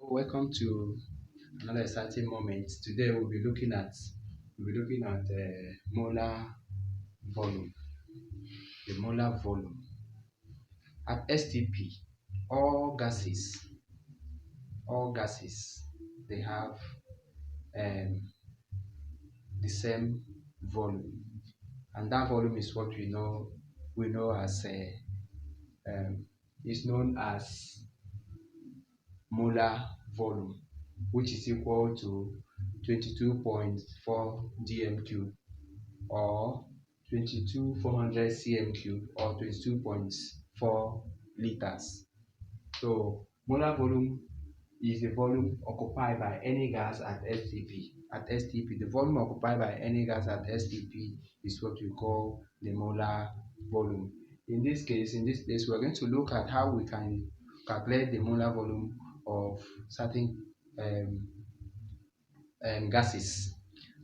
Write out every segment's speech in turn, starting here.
Welcome to another exciting moment. Today we'll be looking at molar volume, the molar volume. At STP, all gases, they have um, the same volume, and that volume is what we know as is known as molar volume, which is equal to 22.4 dm cube or 22,400 cm cube or 22.4 liters. So molar volume is the volume occupied by any gas at STP. At STP, the volume occupied by any gas at STP is what we call the molar volume. In this case, in this place, we're going to look at how we can calculate the molar volume of certain um, gases.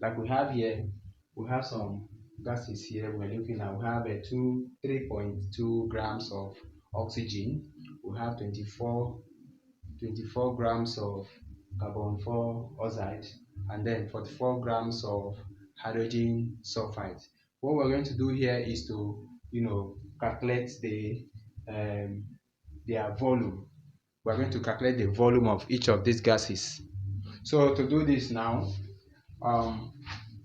Like we have here, we have some gases here we're looking at. We have 3.2 grams of oxygen. We have 24 grams of carbon dioxide, and then 44 grams of hydrogen sulfide. What we're going to do here is to calculate their volume. We're going to calculate the volume of each of these gases. So to do this now,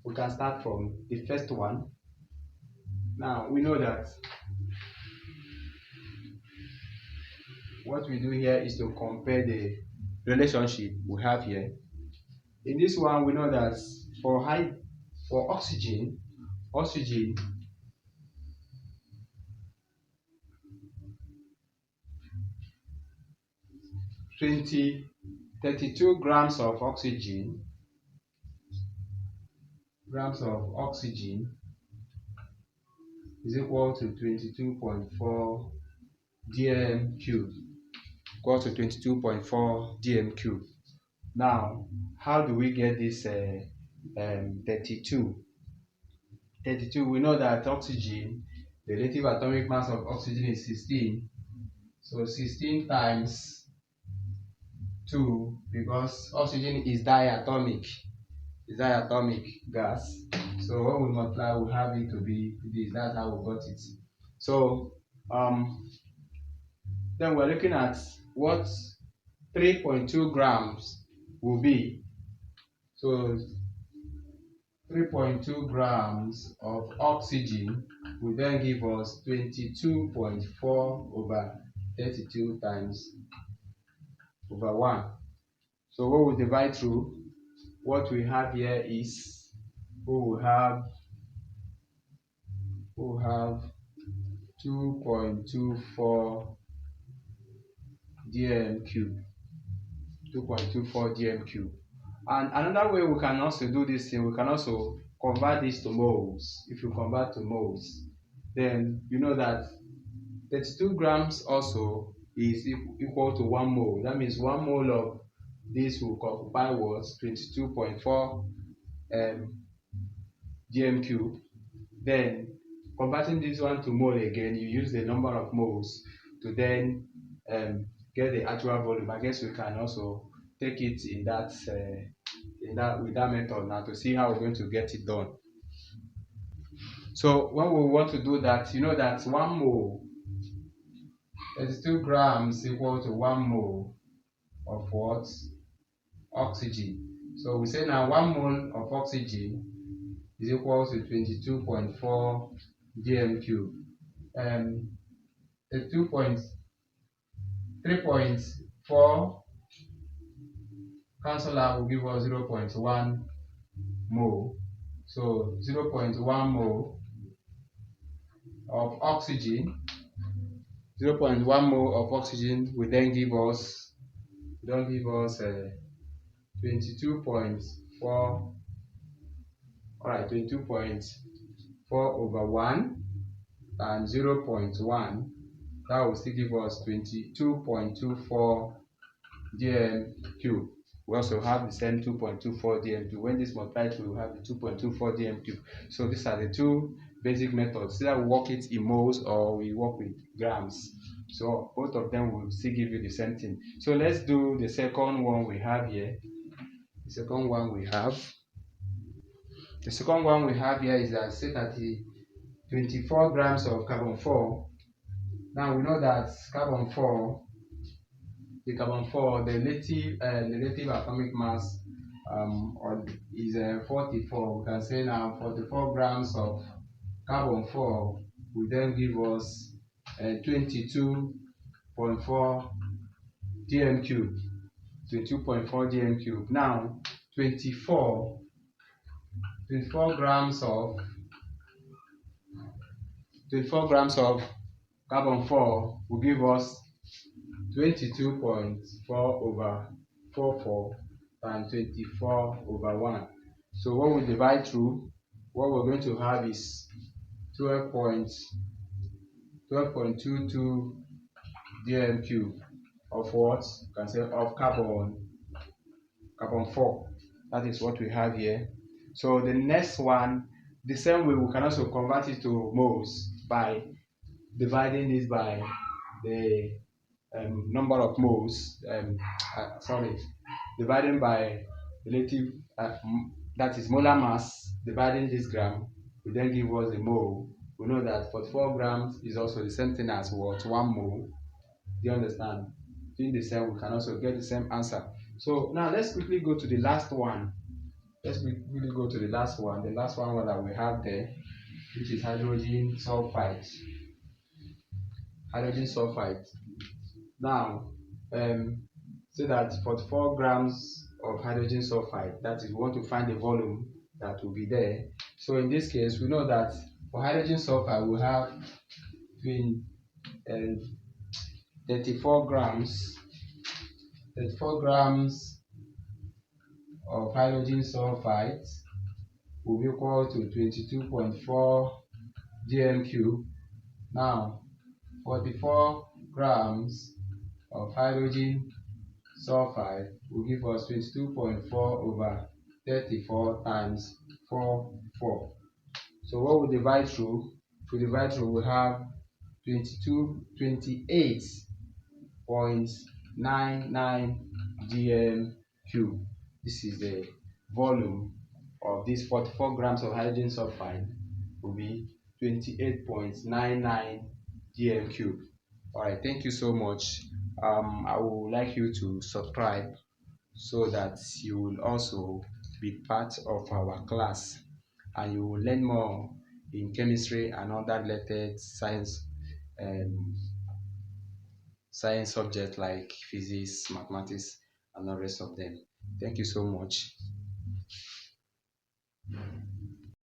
we can start from the first one. Now we know that what we do here is to compare the relationship we have here. In this one, we know that for oxygen 32 grams of oxygen is equal to 22.4 dm cube, Now, how do we get this 32? We know that oxygen, the relative atomic mass of oxygen is 16. So 16 times 2, because oxygen is diatomic gas. So when we multiply, we have it to be this. That's how we got it. So then we're looking at what 3.2 grams will be. So 3.2 grams of oxygen will then give us 22.4 over 32 times over 1. So what we divide through, what we have here is we will have 2.24 dm cube. And another way we can also do this thing, we can also convert this to moles. If you convert to moles, then you know that 32 grams also is equal to 1 mole. That means 1 mole of this will occupy was 22.4 dm cube. Then converting this one to mole again, you use the number of moles to then get the actual volume. I guess we can also take it in that with that method now to see how we're going to get it done. So when we want to do that, you know that 1 mole, 32 grams equal to 1 mole of what? Oxygen. So we say now 1 mole of oxygen is equal to 22.4 dm cube. 3.4 cancel out will give us 0.1 mole. So 0.1 mole of oxygen, 0.1 mole of oxygen will then give us 22.4. Alright, 22.4 over 1 times 0.1, that will still give us 22.24 dm cube. We also have the same 2.24 dm cube. When this multiplies, we will have the 2.24 dm cube. So these are the two basic methods. Either we work it in moles or we work with grams. So both of them will still give you the same thing. So let's do the second one we have here. The second one we have. The second one we have here is that say that the 24 grams of carbon 4. Now we know that carbon 4, the carbon 4, the relative atomic mass is 44. We can say now 44 grams of carbon 4 will then give us 22.4 dm cube. 22.4 dm cube. Now 24 24 grams of 24 grams of carbon 4 will give us 22.4 over 44 and 24 over 1. So what we divide through, what we're going to have is 12.22 dm cube of what? You can say of carbon 4. That is what we have here. So the next one, the same way, we can also convert it to moles by dividing this by the number of moles. Dividing by relative, that is molar mass, dividing this gram will then give us a mole. We know that 44 grams is also the same thing as what? 1 mole. Do you understand? Doing the same, we can also get the same answer. So now let's quickly go to the last one. Let's quickly go to the last one. The last one that we have there, which is hydrogen sulfide. Hydrogen sulfide. Now, so that 44 grams of hydrogen sulfide, that is, we want to find the volume that will be there. So in this case, we know that for hydrogen sulfide, we have between 34 grams of hydrogen sulfide will be equal to 22.4 dm cube. Now 44 grams of hydrogen sulfide will give us 22.4 over 34 times 4. So what we divide through, we have 28.99 dm cube. This is the volume of this 44 grams of hydrogen sulfide will be 28.99 dm cube. All right, thank you so much. I would like you to subscribe so that you will also be part of our class and you will learn more in chemistry and other related science subjects like physics, mathematics, and the rest of them. Thank you so much.